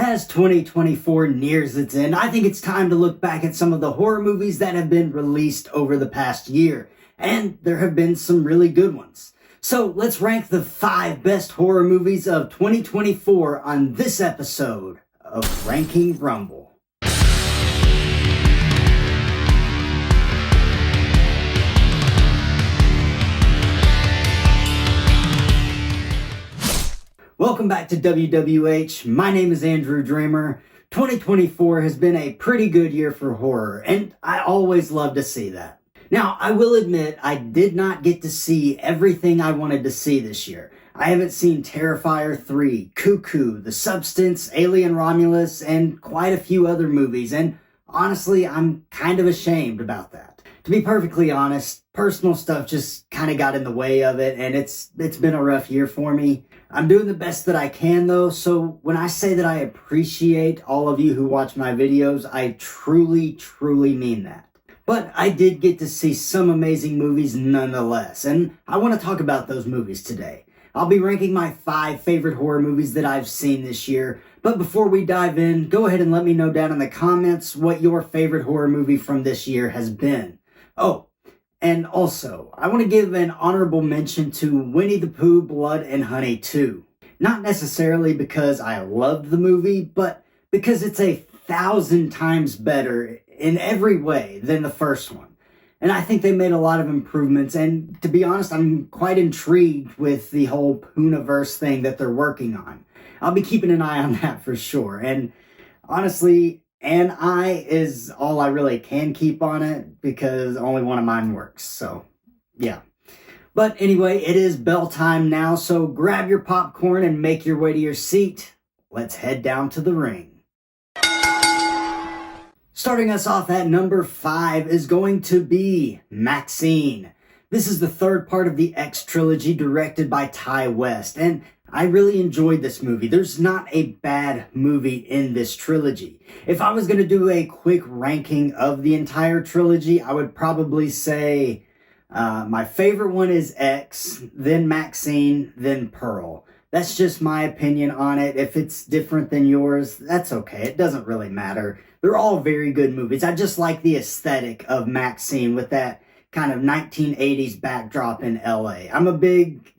As 2024 nears its end, I think it's time to look back at some of the horror movies that have been released over the past year, and there have been some really good ones. So let's rank the 5 best horror movies of 2024 on this episode of Ranking Rumble. Welcome back to WWH. My name is Andrew Dreamer. 2024 has been a pretty good year for horror, and I always love to see that. Now, I will admit I did not get to see everything I wanted to see this year. I haven't seen Terrifier 3, Cuckoo, The Substance, Alien Romulus, and quite a few other movies, and honestly, I'm kind of ashamed about that. To be perfectly honest, personal stuff just kind of got in the way of it, and it's been a rough year for me. I'm doing the best that I can though, so when I say that I appreciate all of you who watch my videos, I truly mean that. But I did get to see some amazing movies nonetheless, and I want to talk about those movies today. I'll be ranking my 5 favorite horror movies that I've seen this year, but before we dive in, go ahead and let me know down in the comments what your favorite horror movie from this year has been. Oh, and also, I want to give an honorable mention to Winnie the Pooh, Blood and Honey 2. Not necessarily because I loved the movie, but because it's 1,000 times better in every way than the first one. And I think they made a lot of improvements, and to be honest, I'm quite intrigued with the whole Poohniverse thing that they're working on. I'll be keeping an eye on that for sure, and honestly, an eye is all I really can keep on it because only one of mine works, so yeah. But anyway, it is bell time now, so grab your popcorn and make your way to your seat. Let's head down to the ring. Starting us off at number 5 is going to be Maxine. This is the third part of the X trilogy directed by Ti West, and I really enjoyed this movie. There's not a bad movie in this trilogy. If I was going to do a quick ranking of the entire trilogy, I would probably say my favorite one is X, then Maxine, then Pearl. That's just my opinion on it. If it's different than yours, that's okay. It doesn't really matter. They're all very good movies. I just like the aesthetic of Maxine with that kind of 1980s backdrop in LA. I'm a big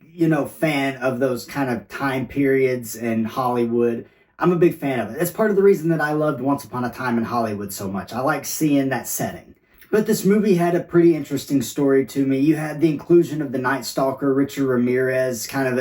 fan of those kind of time periods in Hollywood. I'm a big fan of it. That's part of the reason that I loved Once Upon a Time in Hollywood so much. I like seeing that setting. But this movie had a pretty interesting story to me. You had the inclusion of the Night Stalker, Richard Ramirez, kind of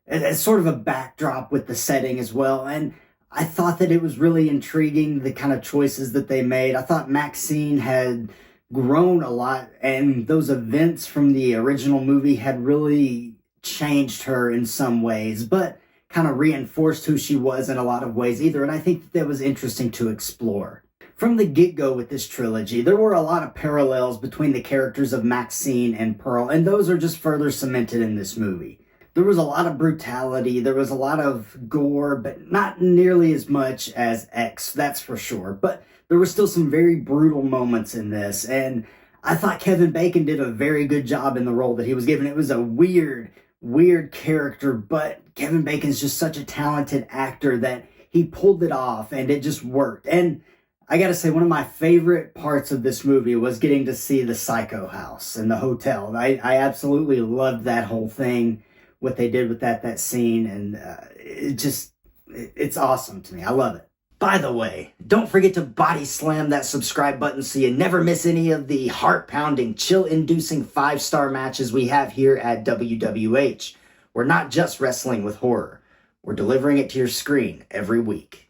as sort of a backdrop with the setting as well. And I thought that it was really intriguing, the kind of choices that they made. I thought Maxine had grown a lot, and those events from the original movie had really changed her in some ways, but kind of reinforced who she was in a lot of ways either, and I think that was interesting to explore. From the get-go with this trilogy, there were a lot of parallels between the characters of Maxine and Pearl, and those are just further cemented in this movie. There was a lot of brutality, there was a lot of gore, but not nearly as much as X, that's for sure, but there were still some very brutal moments in this, and I thought Kevin Bacon did a very good job in the role that he was given. It was a weird character, but Kevin Bacon's just such a talented actor that he pulled it off, and it just worked. And I gotta say, one of my favorite parts of this movie was getting to see the Psycho House and the hotel. I absolutely loved that whole thing, what they did with that scene, and it's awesome to me. I love it. By the way, don't forget to body slam that subscribe button so you never miss any of the heart-pounding, chill-inducing 5-star matches we have here at WWH. We're not just wrestling with horror. We're delivering it to your screen every week.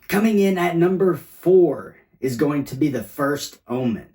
Coming in at number 4 is going to be The First Omen.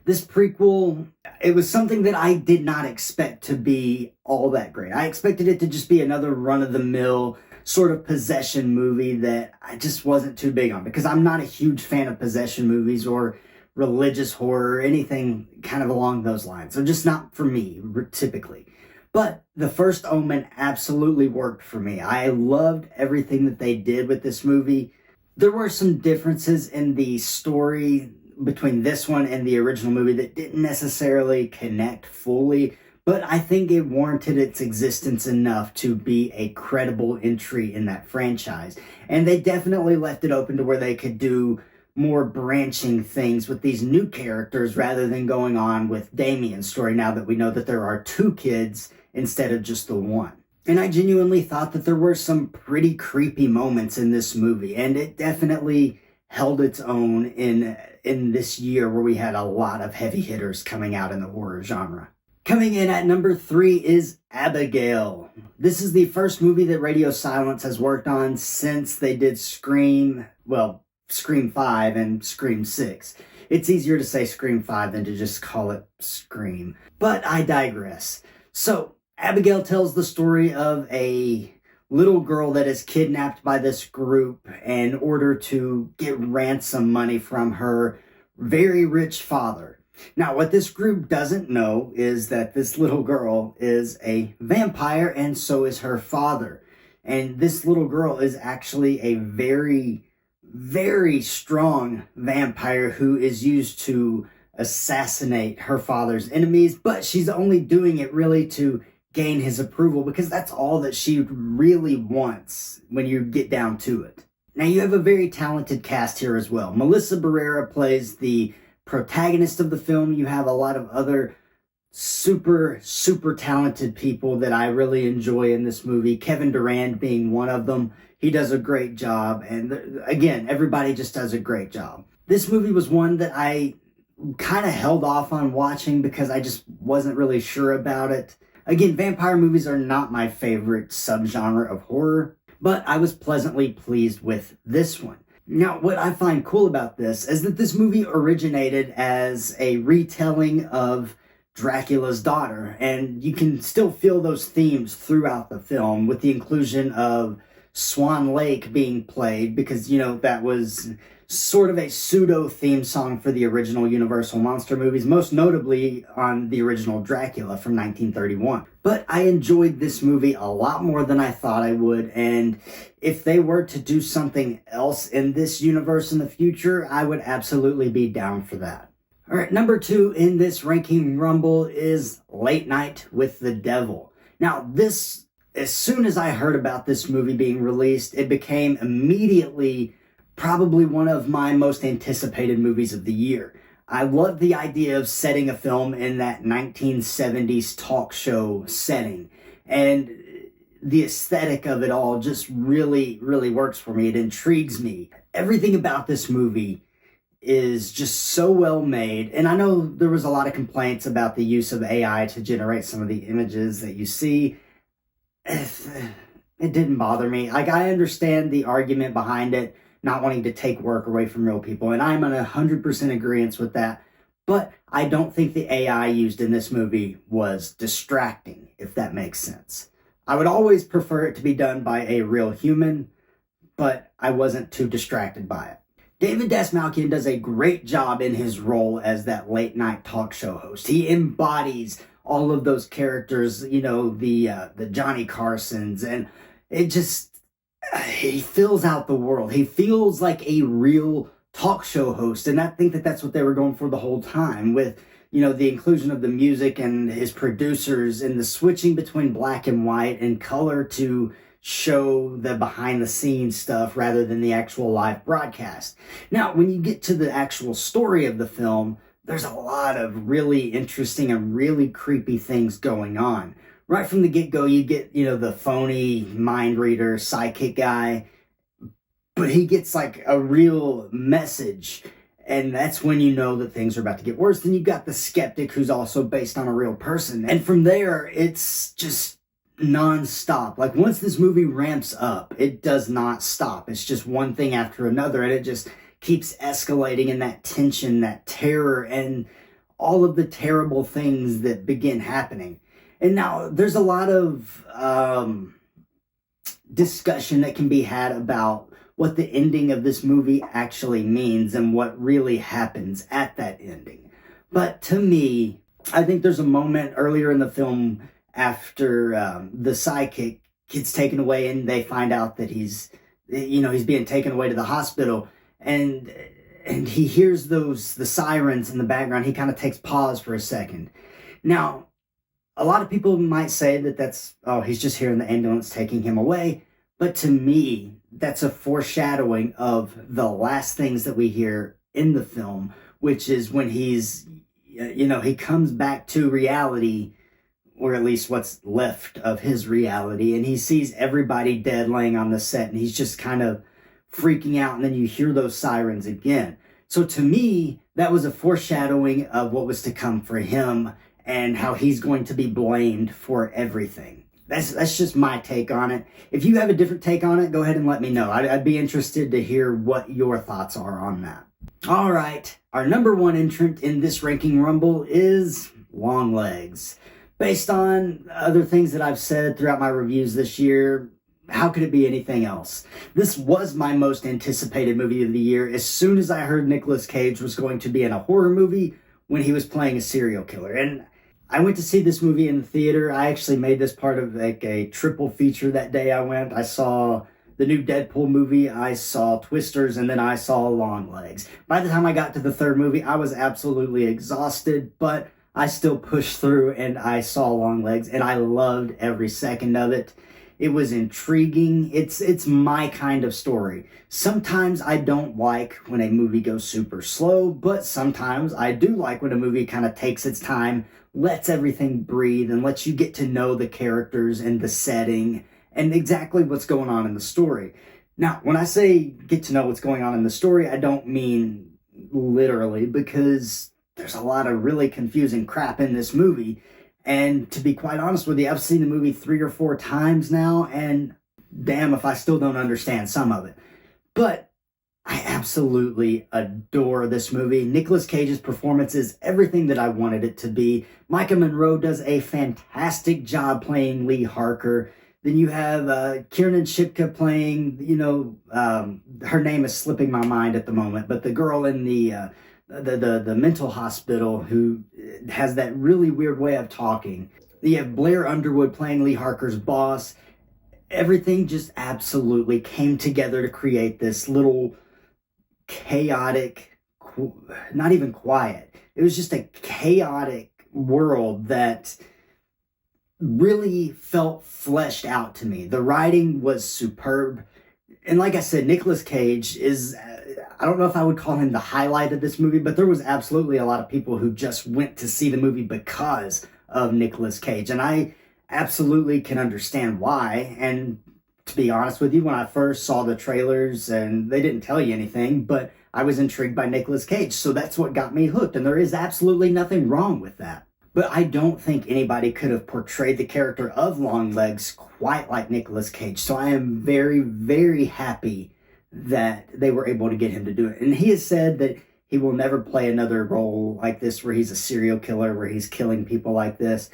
This prequel, it was something that I did not expect to be all that great. I expected it to just be another run-of-the-mill sort of possession movie that I just wasn't too big on, because I'm not a huge fan of possession movies or religious horror or anything kind of along those lines. They're just not for me, typically. But The First Omen absolutely worked for me. I loved everything that they did with this movie. There were some differences in the story between this one and the original movie that didn't necessarily connect fully, but I think it warranted its existence enough to be a credible entry in that franchise. And they definitely left it open to where they could do more branching things with these new characters rather than going on with Damien's story now that we know that there are two kids instead of just the one. And I genuinely thought that there were some pretty creepy moments in this movie, and it definitely held its own in this year where we had a lot of heavy hitters coming out in the horror genre. Coming in at number 3 is Abigail. This is the first movie that Radio Silence has worked on since they did Scream 5 and Scream 6. It's easier to say Scream 5 than to just call it Scream. But I digress. So, Abigail tells the story of a little girl that is kidnapped by this group in order to get ransom money from her very rich father. Now, what this group doesn't know is that this little girl is a vampire, and so is her father. And this little girl is actually a very, very strong vampire who is used to assassinate her father's enemies, but she's only doing it really to gain his approval because that's all that she really wants when you get down to it. Now, you have a very talented cast here as well. Melissa Barrera plays the protagonist of the film. You have a lot of other super talented people that I really enjoy in this movie. Kevin Durand being one of them. He does a great job. And again, everybody just does a great job. This movie was one that I kind of held off on watching because I just wasn't really sure about it. Again, vampire movies are not my favorite subgenre of horror, but I was pleasantly pleased with this one. Now, what I find cool about this is that this movie originated as a retelling of Dracula's Daughter, and you can still feel those themes throughout the film with the inclusion of Swan Lake being played because, that was sort of a pseudo theme song for the original Universal Monster movies, most notably on the original Dracula from 1931. But I enjoyed this movie a lot more than I thought I would, and if they were to do something else in this universe in the future, I would absolutely be down for that. Alright, number 2 in this ranking rumble is Late Night with the Devil. Now, as soon as I heard about this movie being released, it became immediately probably one of my most anticipated movies of the year. I love the idea of setting a film in that 1970s talk show setting. And the aesthetic of it all just really works for me. It intrigues me. Everything about this movie is just so well made. And I know there was a lot of complaints about the use of AI to generate some of the images that you see. It didn't bother me. I understand the argument behind it, not wanting to take work away from real people, and I'm in 100% agreement with that, but I don't think the AI used in this movie was distracting, if that makes sense. I would always prefer it to be done by a real human, but I wasn't too distracted by it. David Dastmalchian does a great job in his role as that late night talk show host. He embodies all of those characters, the Johnny Carsons, and it just, he fills out the world. He feels like a real talk show host, and I think that that's what they were going for the whole time with, the inclusion of the music and his producers and the switching between black and white and color to show the behind the scenes stuff rather than the actual live broadcast. Now, when you get to the actual story of the film, there's a lot of really interesting and really creepy things going on. Right from the get-go, you get, the phony mind reader, psychic guy, but he gets like a real message, and that's when you know that things are about to get worse. Then you got the skeptic who's also based on a real person, and from there, it's just non-stop. Like, once this movie ramps up, it does not stop. It's just one thing after another, and it just keeps escalating in that tension, that terror, and all of the terrible things that begin happening. And now there's a lot of discussion that can be had about what the ending of this movie actually means and what really happens at that ending. But to me, I think there's a moment earlier in the film after the psychic gets taken away and they find out that he's being taken away to the hospital, and he hears the sirens in the background. He kind of takes pause for a second. Now, A lot of people might say that oh, he's just hearing the ambulance taking him away. But to me, that's a foreshadowing of the last things that we hear in the film, which is when he comes back to reality, or at least what's left of his reality, and he sees everybody dead laying on the set, and he's just kind of freaking out, and then you hear those sirens again. So to me, that was a foreshadowing of what was to come for him and how he's going to be blamed for everything. That's just my take on it. If you have a different take on it, go ahead and let me know. I'd be interested to hear what your thoughts are on that. All right, our number one entrant in this ranking rumble is Longlegs. Based on other things that I've said throughout my reviews this year, how could it be anything else? This was my most anticipated movie of the year as soon as I heard Nicolas Cage was going to be in a horror movie when he was playing a serial killer. And I went to see this movie in the theater. I actually made this part of like a triple feature that day I went. I saw the new Deadpool movie, I saw Twisters, and then I saw Longlegs. By the time I got to the third movie, I was absolutely exhausted, but I still pushed through and I saw Longlegs, and I loved every second of it. It was intriguing. It's my kind of story. Sometimes I don't like when a movie goes super slow, but sometimes I do like when a movie kind of takes its time, lets everything breathe, and lets you get to know the characters and the setting and exactly what's going on in the story. Now, when I say get to know what's going on in the story, I don't mean literally, because there's a lot of really confusing crap in this movie. And to be quite honest with you, I've seen the movie 3 or 4 times now, and damn if I still don't understand some of it. But I absolutely adore this movie. Nicolas Cage's performance is everything that I wanted it to be. Micah Monroe does a fantastic job playing Lee Harker. Then you have Kiernan Shipka playing, her name is slipping my mind at the moment, but the girl in the mental hospital who has that really weird way of talking. You have Blair Underwood playing Lee Harker's boss. Everything just absolutely came together to create this little chaotic, not even quiet. It was just a chaotic world that really felt fleshed out to me. The writing was superb. And like I said, Nicolas Cage is, I don't know if I would call him the highlight of this movie, but there was absolutely a lot of people who just went to see the movie because of Nicolas Cage. And I absolutely can understand why. And to be honest with you, when I first saw the trailers, and they didn't tell you anything, but I was intrigued by Nicolas Cage. So that's what got me hooked. And there is absolutely nothing wrong with that. But I don't think anybody could have portrayed the character of Longlegs quite like Nicolas Cage. So I am very, very happy that they were able to get him to do it. And he has said that he will never play another role like this where he's a serial killer, where he's killing people like this.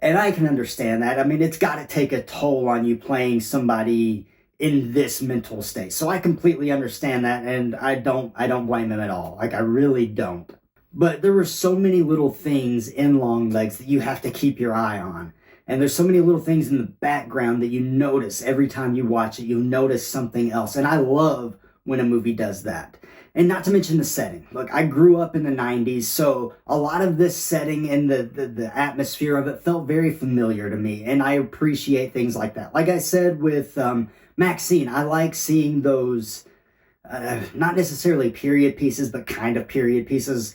And I can understand that. I mean, it's got to take a toll on you playing somebody in this mental state. So I completely understand that, and I don't blame him at all. Like, I really don't. But there were so many little things in Longlegs that you have to keep your eye on. And there's so many little things in the background that you notice every time you watch it. You notice something else. And I love when a movie does that. And not to mention the setting. Look, I grew up in the 90s, so a lot of this setting and the atmosphere of it felt very familiar to me. And I appreciate things like that. Like I said with Maxine, I like seeing those, not necessarily period pieces, but kind of period pieces.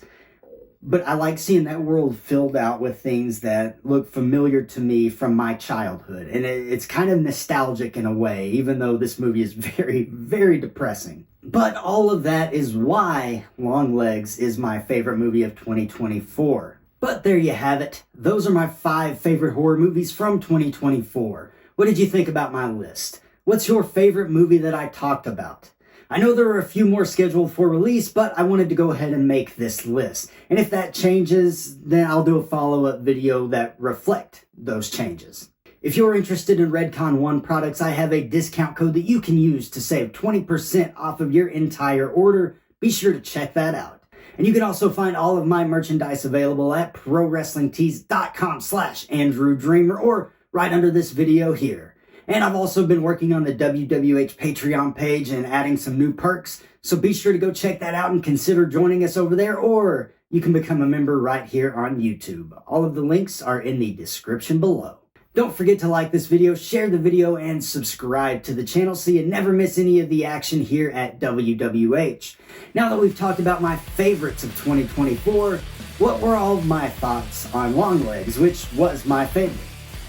But I like seeing that world filled out with things that look familiar to me from my childhood. And it's kind of nostalgic in a way, even though this movie is very, very depressing. But all of that is why Longlegs is my favorite movie of 2024. But there you have it. Those are my 5 favorite horror movies from 2024. What did you think about my list? What's your favorite movie that I talked about? I know there are a few more scheduled for release, but I wanted to go ahead and make this list. And if that changes, then I'll do a follow-up video that reflect those changes. If you're interested in Redcon One products, I have a discount code that you can use to save 20% off of your entire order. Be sure to check that out. And you can also find all of my merchandise available at ProWrestlingTees.com/AndrewDreamer or right under this video here. And I've also been working on the WWH Patreon page and adding some new perks, so be sure to go check that out and consider joining us over there, or you can become a member right here on YouTube. All of the links are in the description below. Don't forget to like this video, share the video, and subscribe to the channel so you never miss any of the action here at WWH. Now that we've talked about my favorites of 2024, what were all of my thoughts on Longlegs, which was my favorite?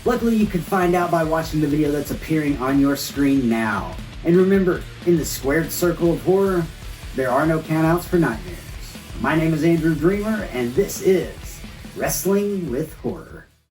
Luckily, you could find out by watching the video that's appearing on your screen now. And remember, in the squared circle of horror, there are no countouts for nightmares. My name is Andrew Dreamer, and this is Wrestling with Horror.